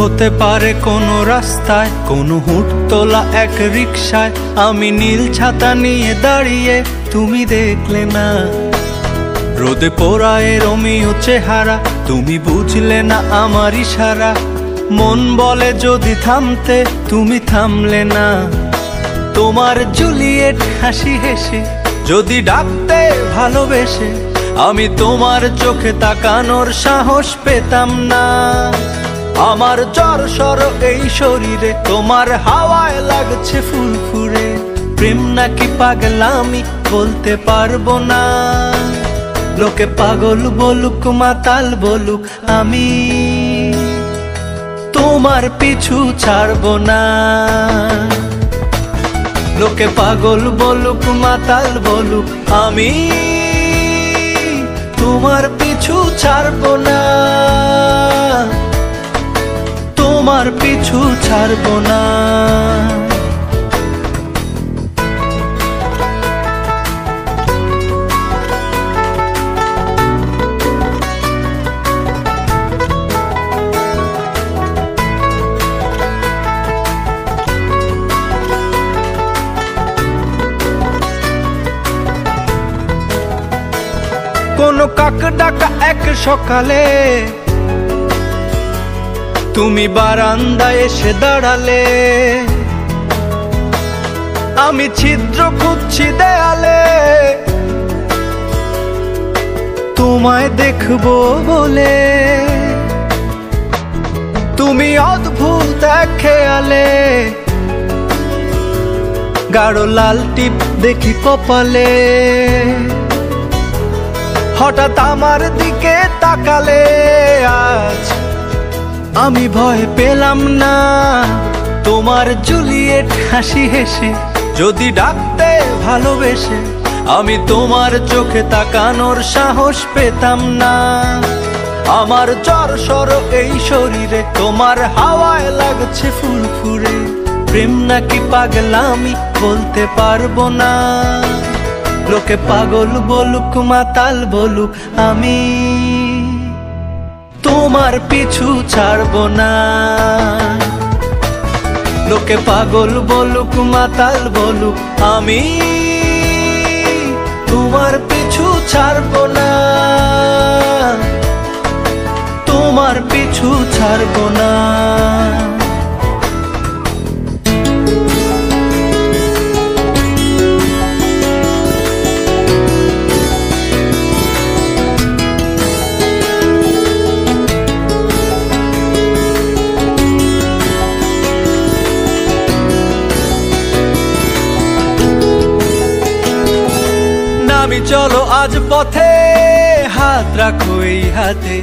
হতে পারে কোনো রাস্তায়, কোনো হুট তোলা এক রিকশায় আমি নীল ছাতা নিয়ে দাঁড়িয়ে, তুমি দেখলে না। রোদে পোড়ায় রোমিও চেহারা, তুমি বুঝলে না আমার ইশারা। মন বলে যদি থামতে, তুমি থামলে না। তোমার জুলিয়েট হাসি হেসে যদি ডাকতে ভালোবেসে, আমি তোমার চোখে তাকানোর সাহস পেতাম না। আমার জ্বর সর এই শরীরে, তোমার হাওয়ায় লাগছে ফুরফুরে। প্রেম নাকি পাগলামি বলতে পারবো না। লোকে পাগল বলুক মাতাল বলুক, আমি তোমার পিছু ছাড়বো না। লোকে পাগল বলুক মাতাল বলুক, আমি তোমার পিছু ছাড়বো না। তোমার পিছু ছাড়বো না। কোনো কাক ডাকা এক সকালে তুমি বারান্দায় এসে দাঁড়ালে। আমি ছিদ্র খুঁজছি দেয়ালে, তোমায় দেখবো বলে। তুমি অদ্ভুত এক খেয়ালে, গাঢ় লাল টিপ দেখি কপালে। হঠাৎ আমার দিকে তাকালে, আজ আমি ভয় পেলাম না। তোমার জুলিয়েট হাসি হেসে যদি ডাকতে ভালোবেসে, আমি তোমার চোখে তাকানোর সাহস পেতাম না। আমার জ্বর সর এই শরীরে, তোমার হাওয়ায় লাগছে ফুরফুরে। প্রেম নাকি পাগলামি বলতে পারবো না। লোকে পাগল বলুক মাতাল বলুক, আমি তোমার পিছু ছাড়বো না। লোকে পাগল বলুক মাতাল বলুক, আমি তোমার পিছু ছাড়বো না। তোমার পিছু ছাড়বো না। নামি চলো আজ পথে, হাত রাখো এই হাতে।